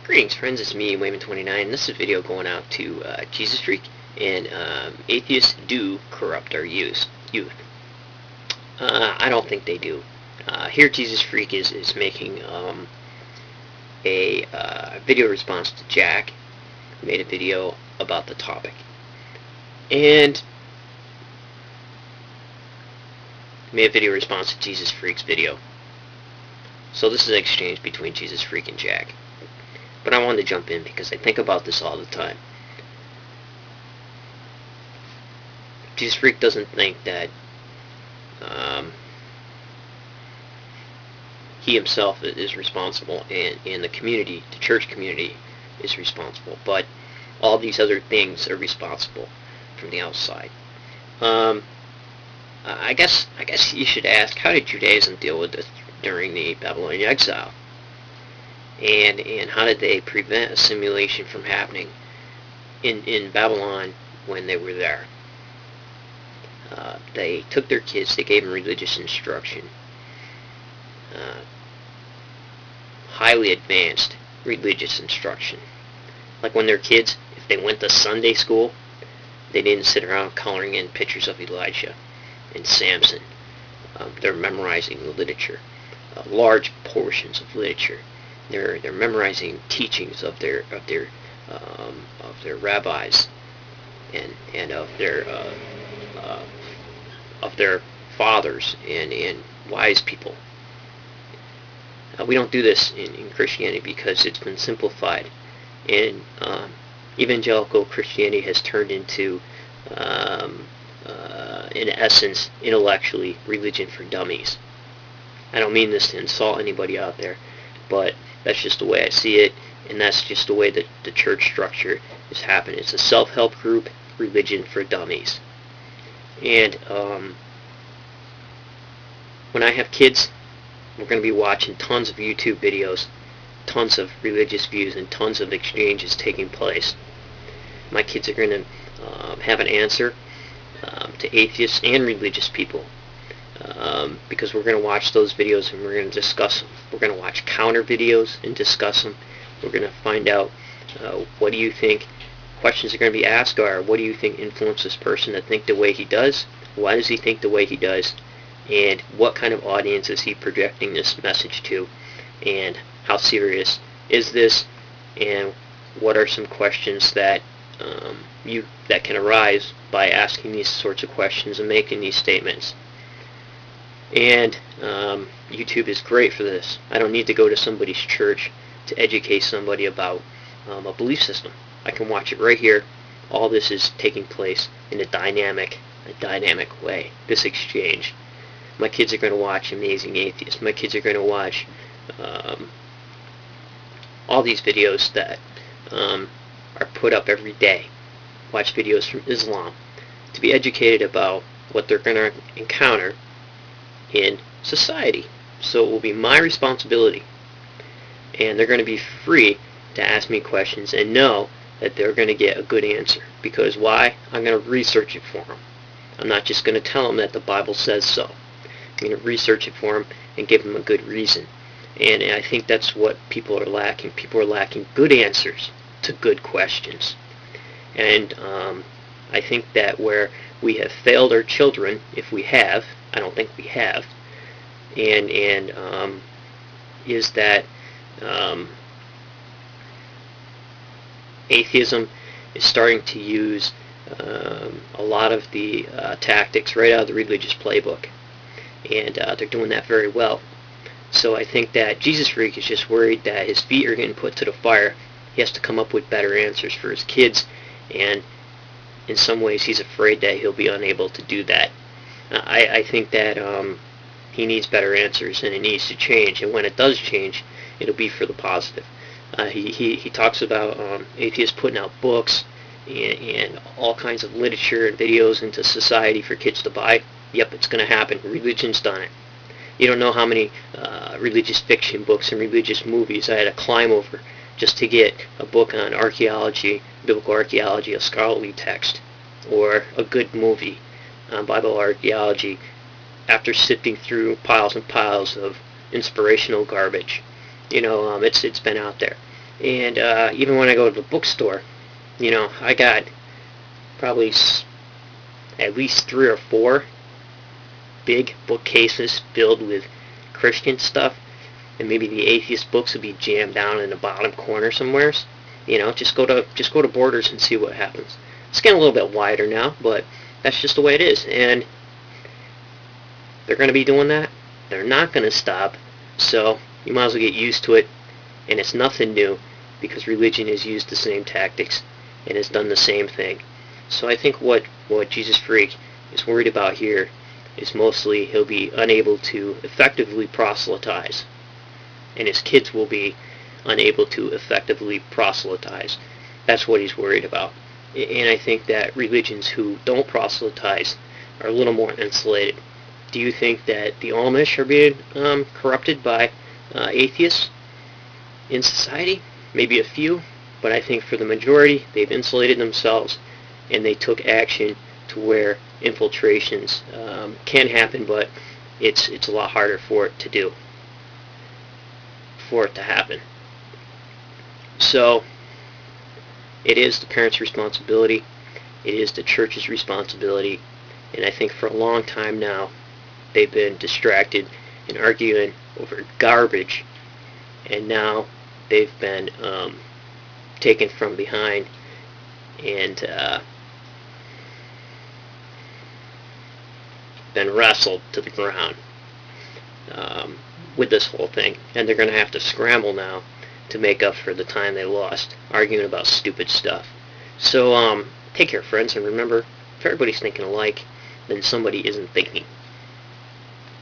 Greetings friends, it's me, Wayman29, and this is a video going out to Jesus Freak, and atheists do corrupt our youth. I don't think they do. Here Jesus Freak is making a video response to Jack, who made a video about the topic. And made a video response to Jesus Freak's video. So this is an exchange between Jesus Freak and Jack. But I wanted to jump in because I think about this all the time. Jesus Freak doesn't think that he himself is responsible, and the community, the church community, is responsible. But all these other things are responsible from the outside. I guess you should ask, how did Judaism deal with this during the Babylonian exile? And how did they prevent assimilation from happening in Babylon when they were there? They took their kids, they gave them religious instruction, highly advanced religious instruction. Like when they're kids, if they went to Sunday school, they didn't sit around coloring in pictures of Elijah and Samson. They're memorizing the literature, large portions of literature. They're memorizing teachings of their rabbis and of their fathers and wise people. We don't do this in Christianity because it's been simplified, and evangelical Christianity has turned into, in essence, intellectually, religion for dummies. I don't mean this to insult anybody out there, but that's just the way I see it, and that's just the way that the church structure is happening. It's a self-help group, religion for dummies. And when I have kids, we're going to be watching tons of YouTube videos, tons of religious views, and tons of exchanges taking place. My kids are going to have an answer to atheists and religious people. Because we're going to watch those videos and we're going to discuss them. We're going to watch counter videos and discuss them. We're going to find out what do you think questions are going to be asked are, what do you think influenced this person to think the way he does? Why does he think the way he does? And what kind of audience is he projecting this message to? And how serious is this? And what are some questions that that can arise by asking these sorts of questions and making these statements? And YouTube is great for this. I don't need to go to somebody's church to educate somebody about a belief system. I can watch it right here. All this is taking place in a dynamic way, this exchange. My kids are going to watch Amazing Atheists. My kids are going to watch all these videos that are put up every day. Watch videos from Islam to be educated about what they're going to encounter in society. So it will be my responsibility, and they're going to be free to ask me questions and know that they're going to get a good answer. Because why? I'm going to research it for them. I'm not just going to tell them that the Bible says so. I'm going to research it for them and give them a good reason. And I think that's what people are lacking. People are lacking good answers to good questions. And I think that where we have failed our children, if we have, I don't think we have, and is that atheism is starting to use a lot of the tactics right out of the religious playbook, and they're doing that very well. So I think that Jesus Freak is just worried that his feet are getting put to the fire. He has to come up with better answers for his kids, and in some ways he's afraid that he'll be unable to do that. I think that he needs better answers, and it needs to change, and when it does change, it'll be for the positive. He talks about atheists putting out books and all kinds of literature and videos into society for kids to buy. Yep, it's going to happen. Religion's done it. You don't know how many religious fiction books and religious movies I had to climb over just to get a book on archaeology, biblical archaeology, a scholarly text, or a good movie on Bible archaeology, after sifting through piles and piles of inspirational garbage. It's been out there. And even when I go to the bookstore, I got probably at least 3 or 4 big bookcases filled with Christian stuff, and maybe the atheist books would be jammed down in the bottom corner somewhere. Just go to Borders and see what happens. It's getting a little bit wider now, but that's just the way it is, and they're going to be doing that. They're not going to stop, so you might as well get used to it. And it's nothing new, because religion has used the same tactics and has done the same thing. So I think what Jesus Freak is worried about here is mostly he'll be unable to effectively proselytize, and his kids will be unable to effectively proselytize. That's what he's worried about. And I think that religions who don't proselytize are a little more insulated. Do you think that the Amish are being corrupted by atheists in society? Maybe a few, but I think for the majority, they've insulated themselves, and they took action to where infiltrations can happen, but it's a lot harder for it to happen. So it is the parents' responsibility. It is the church's responsibility, and I think for a long time now, they've been distracted and arguing over garbage, and now they've been taken from behind and been wrestled to the ground with this whole thing, and they're going to have to scramble now to make up for the time they lost arguing about stupid stuff. So take care, friends, and remember, if everybody's thinking alike, then somebody isn't thinking.